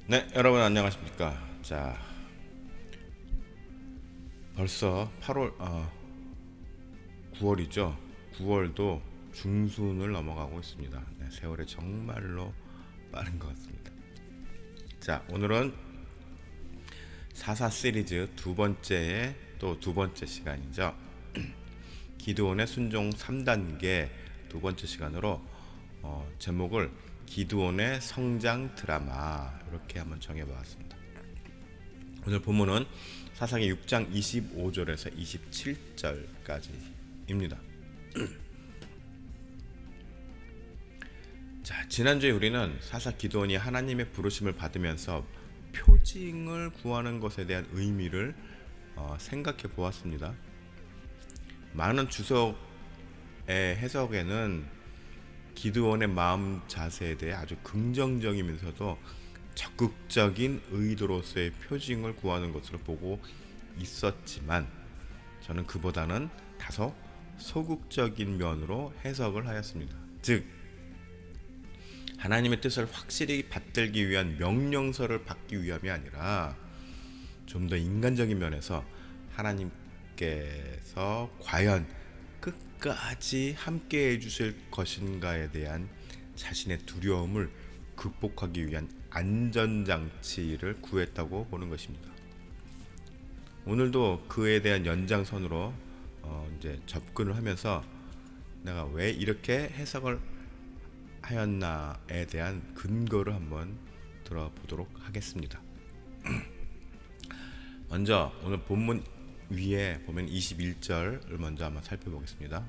네, 여러분 안녕하십니까? 자, 벌써 8월, 9월이죠. 9월도 중순을 넘어가고 있습니다. 네, 세월이 정말로 빠른 것 같습니다. 자, 오늘은 44 시리즈 두 번째 시간이죠. 기드온의 순종 3단계 두 번째 시간으로 제목을 기드온의 성장 드라마 이렇게 한번 정해보았습니다. 오늘 본문은 사사기 6장 25절에서 27절까지입니다. 자, 지난주에 우리는 사사 기드온이 하나님의 부르심을 받으면서 표징을 구하는 것에 대한 의미를 생각해 보았습니다. 많은 주석의 해석에는 기드온의 마음 자세에 대해 아주 긍정적이면서도 적극적인 의도로서의 표징을 구하는 것으로 보고 있었지만, 저는 그보다는 다소 소극적인 면으로 해석을 하였습니다. 즉, 하나님의 뜻을 확실히 받들기 위한 명령서를 받기 위함이 아니라 좀 더 인간적인 면에서 하나님께서 과연 끝까지 함께 해주실 것인가에 대한 자신의 두려움을 극복하기 위한 안전장치를 구했다고 보는 것입니다. 오늘도 그에 대한 연장선으로 이제 접근을 하면서 내가 왜 이렇게 해석을 하였나에 대한 근거를 한번 들어보도록 하겠습니다. 먼저 오늘 본문 위에 보면 21절을 먼저 한번 살펴보겠습니다.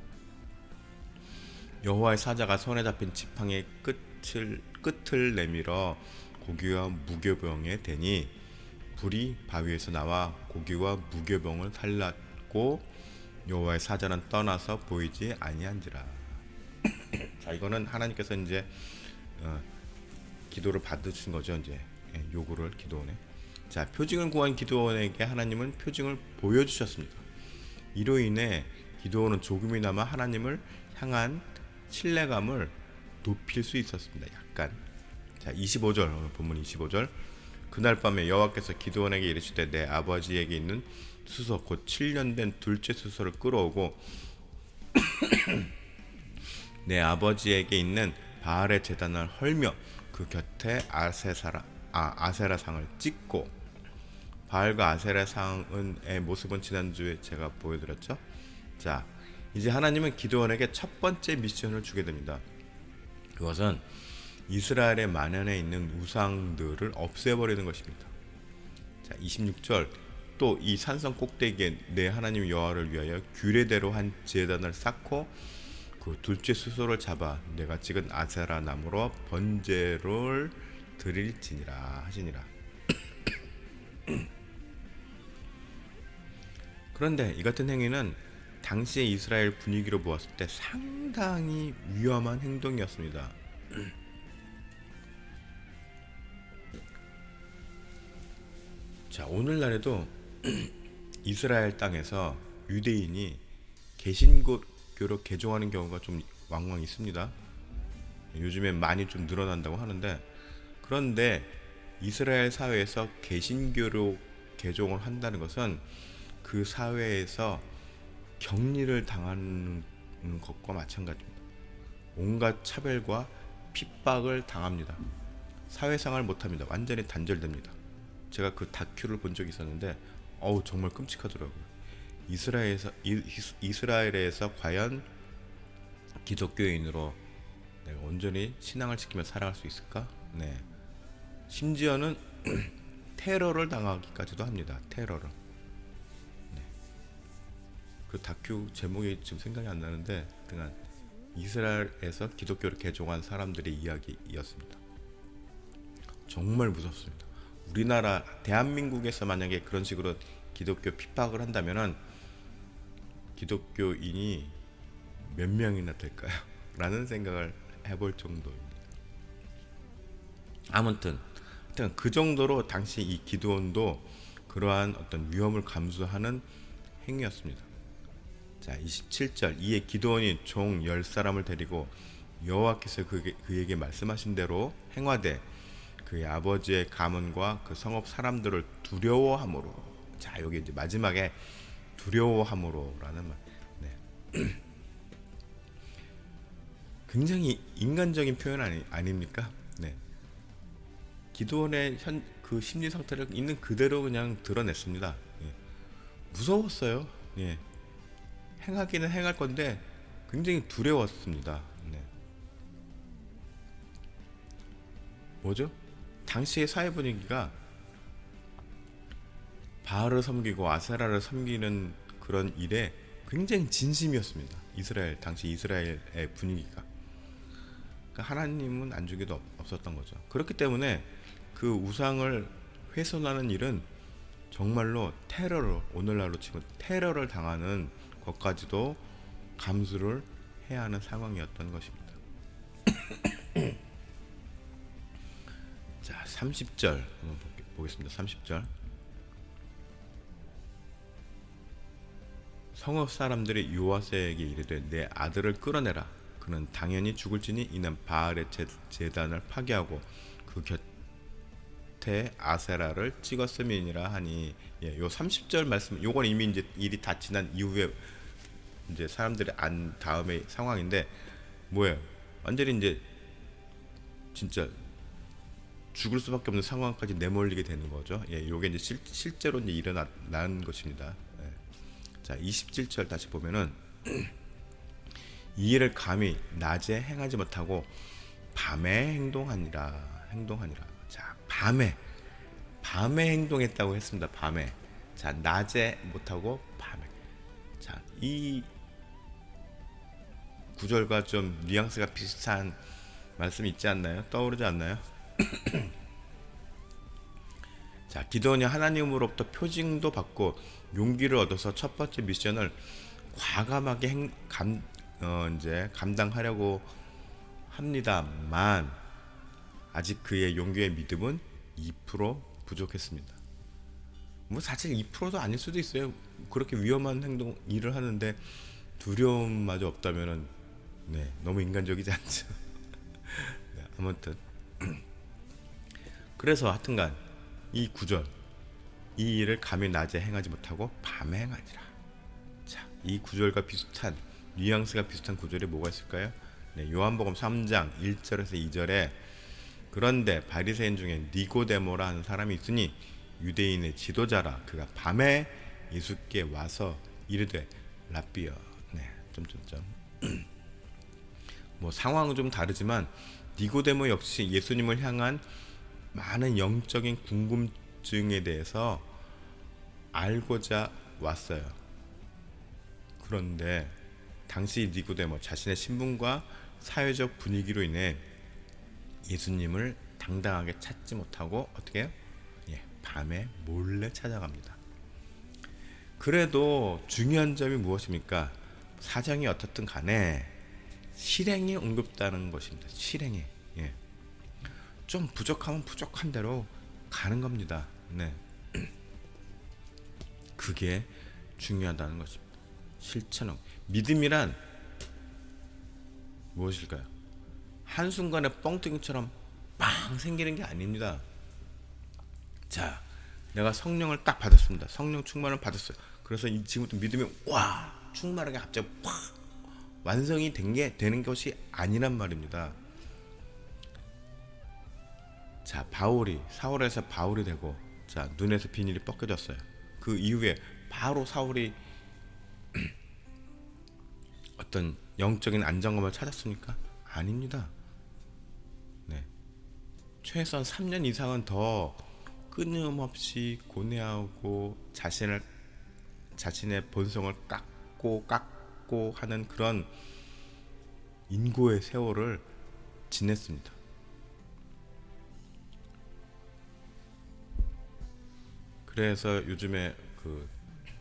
여호와의 사자가 손에 잡힌 지팡이의 끝을 내밀어 고기와 무교병에 대니 불이 바위에서 나와 고기와 무교병을 살랐고 여호와의 사자는 떠나서 보이지 아니한지라. 자, 이거는 하나님께서 이제 기도를 받으신 거죠. 이제 요구를 기도원에. 자, 표징을 구한 기도원에게 하나님은 표징을 보여주셨습니다. 이로 인해 기도원은 조금이나마 하나님을 향한 신뢰감을 높일 수 있었습니다. 약간. 자, 25절 오늘 본문 25절. 그날 밤에 여호와께서 기드온에게 이르시되 내 아버지에게 있는 수소 곧 7년 된 둘째 수소를 끌어오고 내 아버지에게 있는 바알의 제단을 헐며 그 곁에 아세라상을 찍고, 바알과 아세라상의 모습은 지난주에 제가 보여드렸죠. 자, 이제 하나님은 기드온에게 첫 번째 미션을 주게 됩니다. 그것은 이스라엘의 만연해 있는 우상들을 없애버리는 것입니다. 자, 26절. 또 이 산성 꼭대기에 내 하나님 여호와를 위하여 규례대로 한 제단을 쌓고 그 둘째 수소를 잡아 내가 찍은 아세라 나무로 번제를 드릴지니라 하시니라. 그런데 이 같은 행위는 당시의 이스라엘 분위기로 보았을 때 상당히 위험한 행동이었습니다. 자, 오늘날에도 이스라엘 땅에서 유대인이 개신교로 개종하는 경우가 좀 왕왕 있습니다. 요즘에 많이 좀 늘어난다고 하는데, 그런데 이스라엘 사회에서 개신교로 개종을 한다는 것은 그 사회에서 격리를 당하는 것과 마찬가지입니다. 온갖 차별과 핍박을 당합니다. 사회생활 못합니다. 완전히 단절됩니다. 제가 그 다큐를 본 적이 있었는데 정말 끔찍하더라고요. 이스라엘에서 과연 기독교인으로 내가 온전히 신앙을 지키며 살아갈 수 있을까? 네. 심지어는 테러를 당하기까지도 합니다. 테러를. 네. 그 다큐 제목이 지금 생각이 안 나는데, 하여간 이스라엘에서 기독교를 개종한 사람들의 이야기였습니다. 정말 무섭습니다. 우리나라 대한민국에서 만약에 그런 식으로 기독교 핍박을 한다면은 기독교인이 몇 명이나 될까요? 라는 생각을 해볼 정도입니다. 아무튼 그 정도로 당시 이 기드온도 그러한 어떤 위험을 감수하는 행위였습니다. 자, 27절. 이에 기드온이 종 10사람을 데리고 여호와께서 그에게 말씀하신 대로 행하되 그의 아버지의 가문과 그 성읍 사람들을 두려워함으로. 자, 여기 이제 마지막에 두려워함으로라는 말. 네. 굉장히 인간적인 표현 아닙니까? 네. 기드온의 그 심리 상태를 있는 그대로 그냥 드러냈습니다. 예. 무서웠어요. 예. 행하기는 행할 건데 굉장히 두려웠습니다. 네. 뭐죠? 당시의 사회 분위기가 바알을 섬기고 아세라를 섬기는 그런 일에 굉장히 진심이었습니다. 당시 이스라엘의 분위기가. 그러니까 하나님은 안주기도 없었던 거죠. 그렇기 때문에 그 우상을 훼손하는 일은 정말로 오늘날로 치면 테러를 당하는 것까지도 감수를 해야 하는 상황이었던 것입니다. 자, 30절 한번 보겠습니다. 30절. 성읍 사람들이 요아스에게 이르되 내 아들을 끌어내라. 그는 당연히 죽을지니 이는 바알의 제단을 파괴하고 그 곁에 아세라를 찍었음이니라 하니. 예, 요 30절 말씀, 요건 이미 이제 일이 다 지난 이후에 이제 사람들이 안 다음의 상황인데 뭐예요? 완전히 이제 진짜 죽을 수밖에 없는 상황까지 내몰리게 되는 거죠. 예, 요게 이제 실제로 이제 일어난 것입니다. 예. 자, 27절 다시 보면은 이 일을 감히 낮에 행하지 못하고 밤에 행동하니라. 자, 밤에 행동했다고 했습니다. 밤에. 자, 낮에 못하고 밤에. 자, 이 구절과 좀 뉘앙스가 비슷한 말씀이 있지 않나요? 떠오르지 않나요? 자, 기드온이 하나님으로부터 표징도 받고 용기를 얻어서 첫 번째 미션을 과감하게 이제 감당하려고 합니다만 아직 그의 용기의 믿음은 2% 부족했습니다. 뭐 사실 2%도 아닐 수도 있어요. 그렇게 위험한 일을 하는데 두려움마저 없다면은 네, 너무 인간적이지 않죠. 네, 아무튼 그래서 하여튼간 이 구절, 이 일을 감히 낮에 행하지 못하고 밤에 행하지라. 자, 이 구절과 비슷한 뉘앙스가 비슷한 구절이 뭐가 있을까요? 네, 요한복음 3장 1절에서 2절에 그런데 바리새인 중에 니고데모라 하는 사람이 있으니 유대인의 지도자라. 그가 밤에 예수께 와서 이르되 랍비여. 네, 점점점. 뭐 상황은 좀 다르지만 니고데모 역시 예수님을 향한 많은 영적인 궁금증에 대해서 알고자 왔어요. 그런데 당시 니고데모 자신의 신분과 사회적 분위기로 인해 예수님을 당당하게 찾지 못하고 어떻게 해요? 예, 밤에 몰래 찾아갑니다. 그래도 중요한 점이 무엇입니까? 사정이 어떻든 간에 실행에 옮겼다는 것입니다. 실행에. 예. 좀 부족하면 부족한 대로 가는 겁니다. 네. 그게 중요하다는 것입니다. 실천은 믿음이란 무엇일까요? 한순간에 뻥튀기처럼 빵 생기는 게 아닙니다. 자, 내가 성령을 딱 받았습니다. 성령 충만을 받았어요. 그래서 지금부터 믿음이 와 충만하게 갑자기 확 완성이 되는 것이 아니란 말입니다. 자, 사울에서 바울이 되고, 자, 눈에서 비닐이 벗겨졌어요. 그 이후에 바로 사울이 어떤 영적인 안정감을 찾았습니까? 아닙니다. 네. 최소한 3년 이상은 더 끊임없이 고뇌하고 자신의 본성을 깎고 하는 그런 인고의 세월을 지냈습니다. 그래서 요즘에 그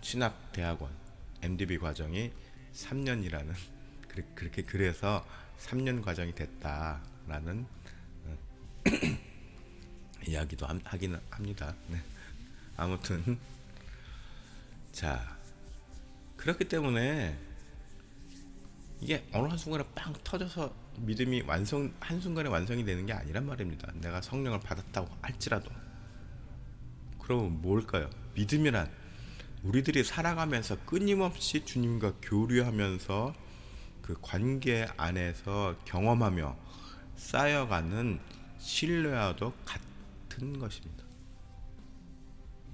신학대학원 MDB 과정이 3년이라는 그렇게 그래서 3년 과정이 됐다라는 이야기도 하기는 합니다. 네. 아무튼 자, 그렇기 때문에 이게 어느 한순간에 빵 터져서 믿음이 완성 한순간에 완성이 되는 게 아니란 말입니다. 내가 성령을 받았다고 할지라도. 그럼 뭘까요? 믿음이란 우리들이 살아가면서 끊임없이 주님과 교류하면서 그 관계 안에서 경험하며 쌓여가는 신뢰와도 같은 것입니다.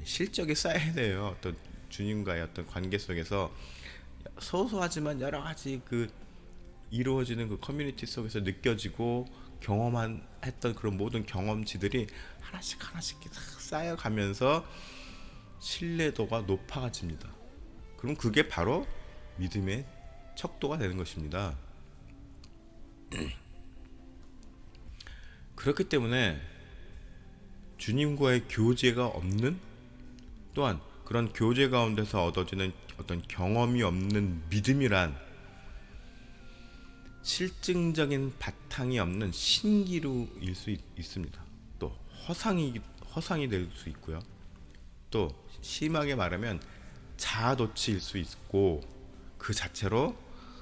실적이 쌓여야 돼요. 어떤 주님과의 어떤 관계 속에서 소소하지만 여러 가지 그 이루어지는 그 커뮤니티 속에서 느껴지고 경험한 했던 그런 모든 경험치들이 하나씩 하나씩 쌓여가면서 신뢰도가 높아집니다. 그럼 그게 바로 믿음의 척도가 되는 것입니다. 그렇기 때문에 주님과의 교제가 없는, 또한 그런 교제 가운데서 얻어지는 어떤 경험이 없는 믿음이란 실증적인 바탕이 없는 신기루일 수 있습니다. 또 허상이 될 수 있고요. 또 심하게 말하면 자아도취일 수 있고, 그 자체로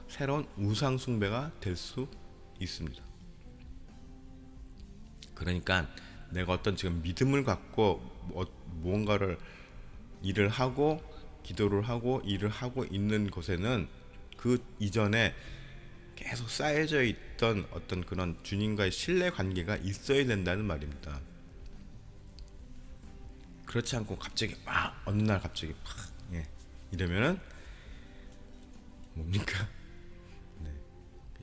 새로운 우상 숭배가 될 수 있습니다. 그러니까 내가 어떤 지금 믿음을 갖고 무언가를 일을 하고 기도를 하고 일을 하고 있는 곳에는 그 이전에 계속 쌓여져 있던 어떤 그런 주님과의 신뢰 관계가 있어야 된다는 말입니다. 그렇지 않고 갑자기 어느 날 갑자기 이러면은 뭡니까? 네.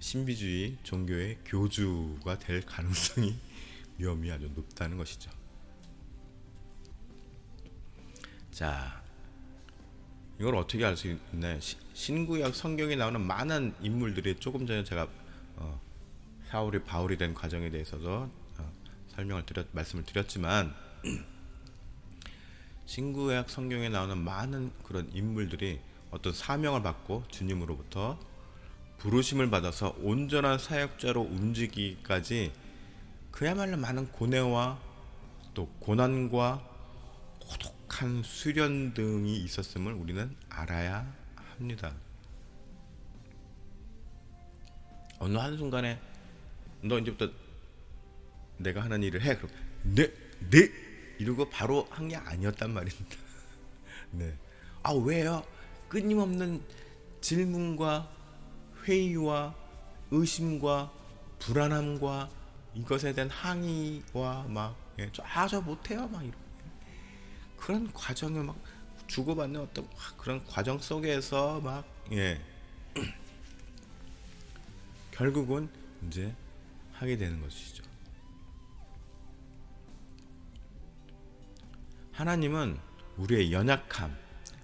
신비주의 종교의 교주가 될 가능성이 위험이 아주 높다는 것이죠. 자, 이걸 어떻게 알 수 있나요? 신구약 성경에 나오는 많은 인물들이, 조금 전에 제가 사울이 바울이 된 과정에 대해서도 말씀을 드렸지만, 신구약 성경에 나오는 많은 그런 인물들이 어떤 사명을 받고 주님으로부터 부르심을 받아서 온전한 사역자로 움직이기까지 그야말로 많은 고뇌와 또 고난과 고독한 수련 등이 있었음을 우리는 알아야 합니다. 어느 한순간에 너 이제부터 내가 하는 일을 해, 그럼 네 이러고 바로 한 게 아니었단 말입니다. 네. 왜요? 끊임없는 질문과 회의와 의심과 불안함과 이것에 대한 항의와 저 못해요 막 이런 그런 과정을 막 주고받는 어떤 그런 과정 속에서 결국은 이제 하게 되는 것이죠. 하나님은 우리의 연약함,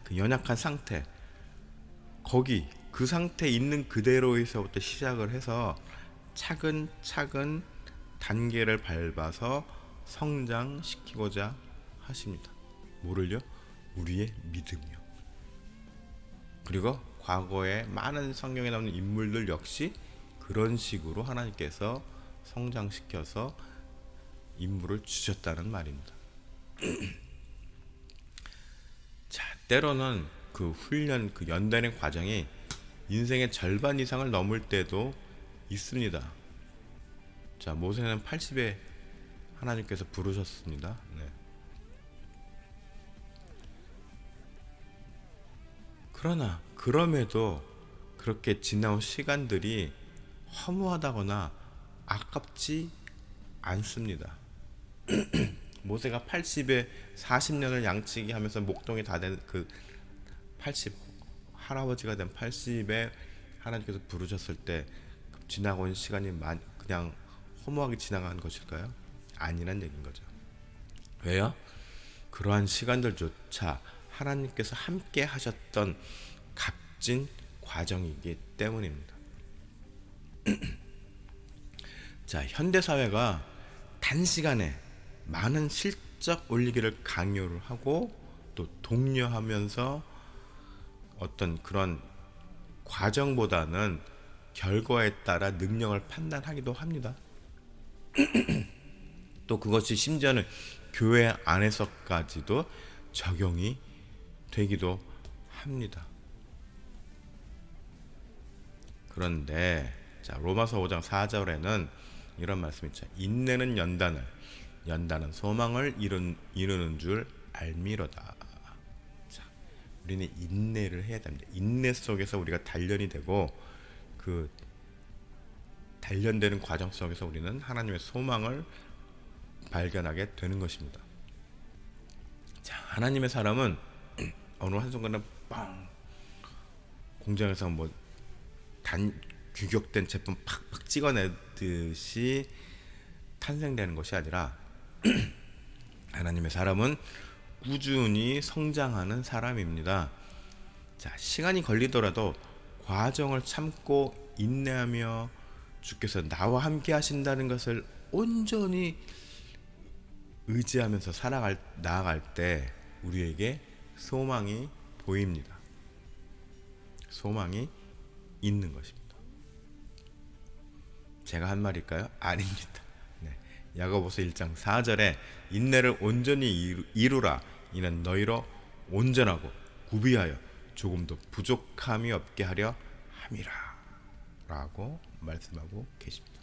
그 연약한 상태, 그 상태에 있는 그대로에서부터 시작을 해서 차근차근 단계를 밟아서 성장시키고자 하십니다. 뭐를요? 우리의 믿음이요. 그리고 과거에 많은 성경에 나오는 인물들 역시 그런 식으로 하나님께서 성장시켜서 인물을 주셨다는 말입니다. 자, 때로는 그 훈련, 그 연단의 과정이 인생의 절반 이상을 넘을 때도 있습니다. 자, 모세는 80에 하나님께서 부르셨습니다. 네. 그러나 그럼에도 그렇게 지나온 시간들이 허무하다거나 아깝지 않습니다. 모세가 80에 40년을 양치기 하면서 목동이 다 된 그 80 할아버지가 된 80에 하나님께서 부르셨을 때 지나고 온 시간이 그냥 허무하게 지나간 것일까요? 아니란 얘기인 거죠. 왜요? 그러한 시간들조차 하나님께서 함께 하셨던 값진 과정이기 때문입니다. 자, 현대 사회가 단시간에 많은 실적 올리기를 강요를 하고 또 독려하면서 어떤 그런 과정보다는 결과에 따라 능력을 판단하기도 합니다. 또 그것이 심지어는 교회 안에서까지도 적용이 되기도 합니다. 그런데 자, 로마서 5장 4절에는 이런 말씀이 있죠. 인내는 연단은 소망을 이루는 줄 알미로다. 자, 우리는 인내를 해야 됩니다. 인내 속에서 우리가 단련이 되고 그 단련되는 과정 속에서 우리는 하나님의 소망을 발견하게 되는 것입니다. 자, 하나님의 사람은 어느 한순간에 빵 공장에서 규격된 제품 팍팍 찍어내듯이 탄생되는 것이 아니라 하나님의 사람은 꾸준히 성장하는 사람입니다. 자, 시간이 걸리더라도 과정을 참고 인내하며 주께서 나와 함께 하신다는 것을 온전히 의지하면서 나아갈 때 우리에게 소망이 보입니다. 소망이 있는 것입니다. 제가 한 말일까요? 아닙니다. 네. 야고보서 1장 4절에 인내를 온전히 이루라. 이는 너희로 온전하고 구비하여 조금도 부족함이 없게 하려 함이라. 라고 말씀하고 계십니다.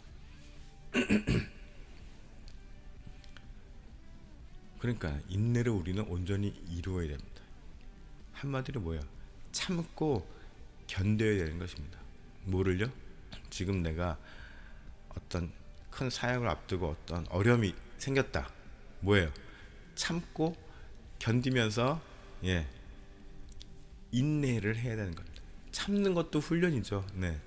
그러니까 인내를 우리는 온전히 이루어야 됩니다. 한마디로 뭐예요? 참고 견뎌야 되는 것입니다. 뭐를요? 지금 내가 어떤 큰 사역을 앞두고 어떤 어려움이 생겼다. 뭐예요? 참고 견디면서 인내를 해야 되는 겁니다. 참는 것도 훈련이죠. 네.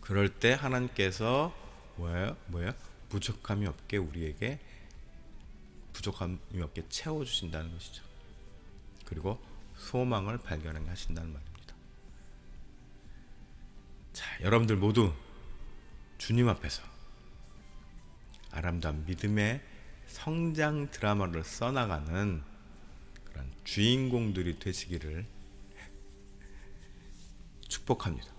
그럴 때 하나님께서 뭐예요? 부족함이 없게 우리에게 부족함이 없게 채워주신다는 것이죠. 그리고 소망을 발견하게 하신다는 말입니다. 자, 여러분들 모두 주님 앞에서 아름다운 믿음의 성장 드라마를 써나가는 그런 주인공들이 되시기를 축복합니다.